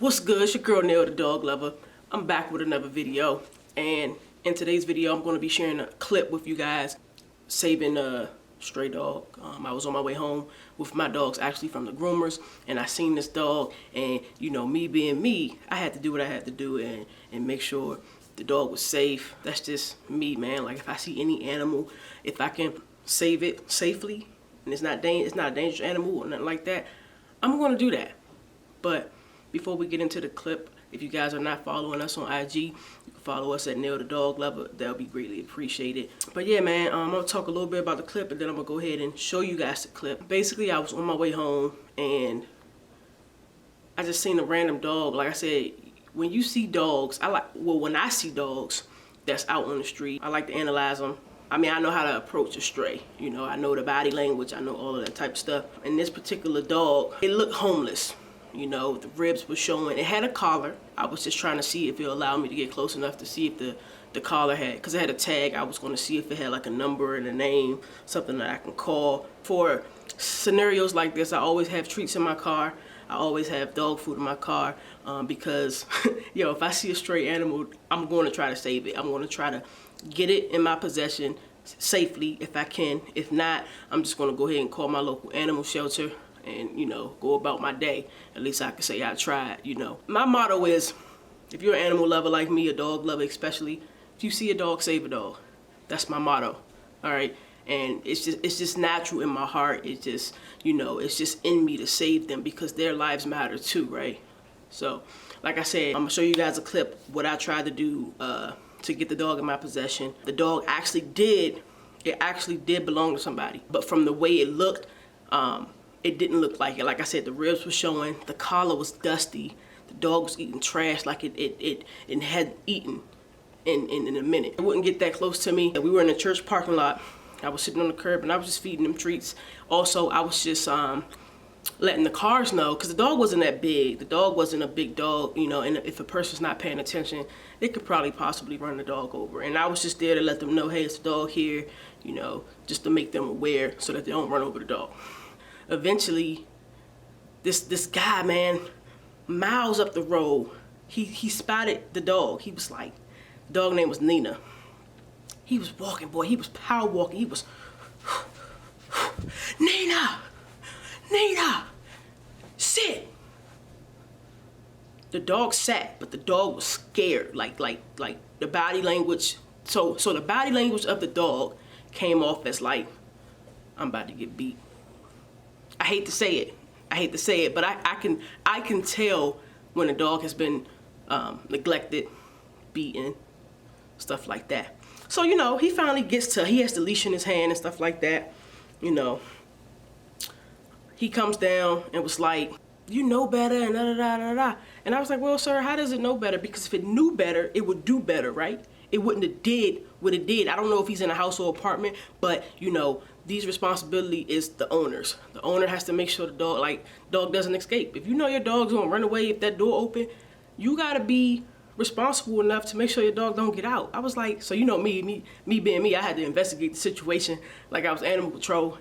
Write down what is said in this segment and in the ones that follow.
What's good? It's your girl Nail the Dog Lover. I'm back with another video, and in today's video I'm going to be sharing a clip with you guys saving a stray dog. I was on my way home with my dogs actually from the groomers, and I seen this dog, and you know, me being me, I had to do what I had to do and make sure the dog was safe. That's just me, man. Like, if I see any animal, if I can save it safely and it's not a dangerous animal or nothing like that, I'm going to do that. But before we get into the clip, if you guys are not following us on IG, you can follow us at Nail the Dog Lover. That'll be greatly appreciated. But yeah, man, I'm gonna talk a little bit about the clip, and then I'm gonna go ahead and show you guys the clip. Basically, I was on my way home and I just seen a random dog. Like I said, when you see dogs, when I see dogs that's out on the street, I like to analyze them. I mean, I know how to approach a stray. You know, I know the body language, I know all of that type of stuff. And this particular dog, it looked homeless. You know, the ribs were showing. It had a collar. I was just trying to see if it allowed me to get close enough to see if the collar had, because it had a tag. I was going to see if it had like a number and a name, something that I can call. For scenarios like this, I always have treats in my car. I always have dog food in my car because, yo, if I see a stray animal, I'm going to try to save it. I'm going to try to get it in my possession safely if I can. If not, I'm just going to go ahead and call my local animal shelter and, you know, go about my day. At least I can say I tried, you know. My motto is, if you're an animal lover like me, a dog lover especially, if you see a dog, save a dog. That's my motto, all right? And it's just natural in my heart. It's just, you know, it's just in me to save them because their lives matter too, right? So, like I said, I'm gonna show you guys a clip what I tried to do to get the dog in my possession. The dog actually did belong to somebody, but from the way it looked, it didn't look like it. Like I said, the ribs were showing, the collar was dusty, the dog was eating trash like it hadn't eaten in a minute. It wouldn't get that close to me. We were in a church parking lot. I was sitting on the curb and I was just feeding them treats. Also, I was just letting the cars know, because the dog wasn't that big. The dog wasn't a big dog, you know, and if a person's not paying attention, they could probably possibly run the dog over. And I was just there to let them know, hey, it's a dog here, you know, just to make them aware so that they don't run over the dog. Eventually, this guy, man, miles up the road, he spotted the dog. He was like, the dog name was Nina. He was walking, boy, he was power walking. He was, Nina, Nina, sit. The dog sat, but the dog was scared, like the body language. So the body language of the dog came off as like, I'm about to get beat. I hate to say it, but I can tell when a dog has been neglected, beaten, stuff like that. So, you know, he finally he has the leash in his hand and stuff like that, you know. He comes down and was like, you know better, and da-da-da-da-da. And I was like, well, sir, how does it know better? Because if it knew better, it would do better, right? It wouldn't have did what it did. I don't know if he's in a house or apartment, but, you know, these responsibility is the owner's. The owner has to make sure the dog doesn't escape. If you know your dog's gonna run away if that door open, you gotta be responsible enough to make sure your dog don't get out. I was like, so you know me being me, I had to investigate the situation like I was animal control.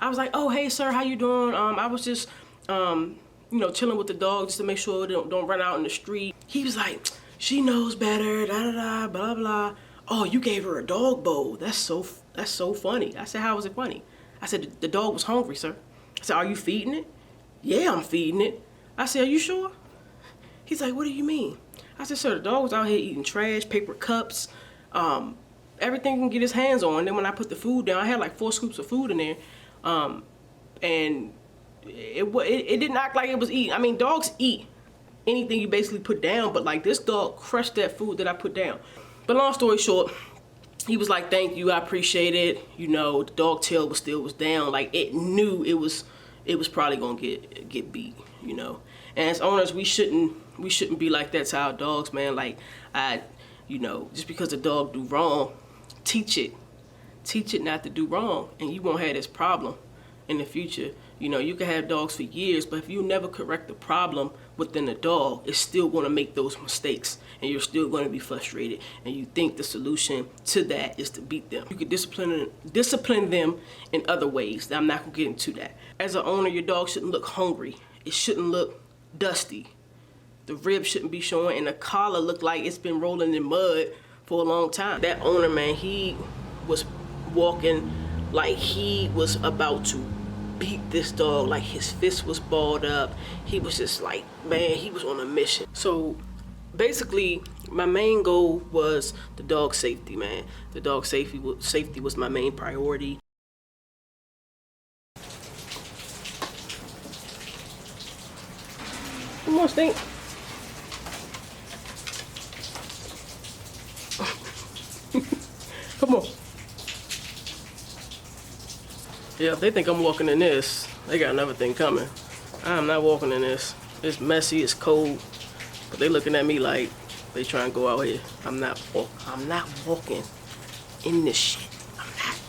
I was like, oh, hey, sir, how you doing? I was just, you know, chilling with the dog just to make sure they don't run out in the street. He was like, she knows better, da-da-da, blah, blah. Oh, you gave her a dog bowl. That's so funny. I said, how was it funny? I said, the dog was hungry, sir. I said, are you feeding it? Yeah, I'm feeding it. I said, are you sure? He's like, what do you mean? I said, sir, the dog was out here eating trash, paper cups, everything he can get his hands on. And then when I put the food down, I had like 4 scoops of food in there, and it didn't act like it was eating. I mean, dogs eat anything you basically put down, but like this dog crushed that food that I put down. But long story short, he was like, thank you, I appreciate it. You know, the dog tail was down. Like, it knew it was probably gonna get beat, you know. And as owners, we shouldn't be like that to our dogs, man. Like, you know, just because the dog do wrong, teach it not to do wrong, and you won't have this problem in the future. You know, you can have dogs for years, but if you never correct the problem within the dog, it's still going to make those mistakes, and you're still going to be frustrated, and you think the solution to that is to beat them. You can discipline them in other ways. I'm not going to get into that. As an owner, your dog shouldn't look hungry. It shouldn't look dusty. The ribs shouldn't be showing, and the collar looked like it's been rolling in mud for a long time. That owner, man, he was walking like he was about to beat this dog. Like his fist was balled up. He was just like, man, he was on a mission. So basically, my main goal was the dog safety, man. The dog safety was my main priority. Come on, Stink. Come on. Yeah, if they think I'm walking in this, they got another thing coming. I'm not walking in this. It's messy, it's cold, but they looking at me like they trying to go out here. I'm not walking in this shit. I'm not.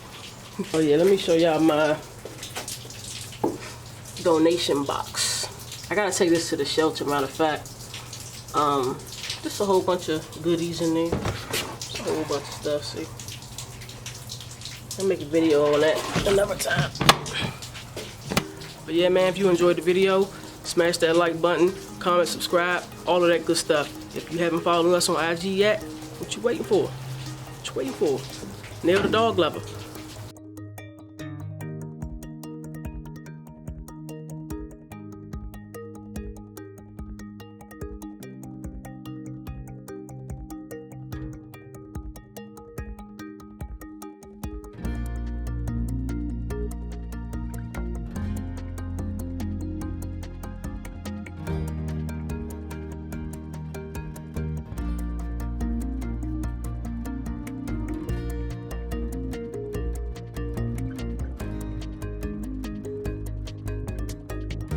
Oh yeah, let me show y'all my donation box. I gotta take this to the shelter, matter of fact. Just a whole bunch of goodies in there. Just a whole bunch of stuff, see? I'll make a video on that another time. But yeah, man, if you enjoyed the video, smash that like button, comment, subscribe, all of that good stuff. If you haven't followed us on IG yet, what you waiting for? What you waiting for? Nail the dog lover.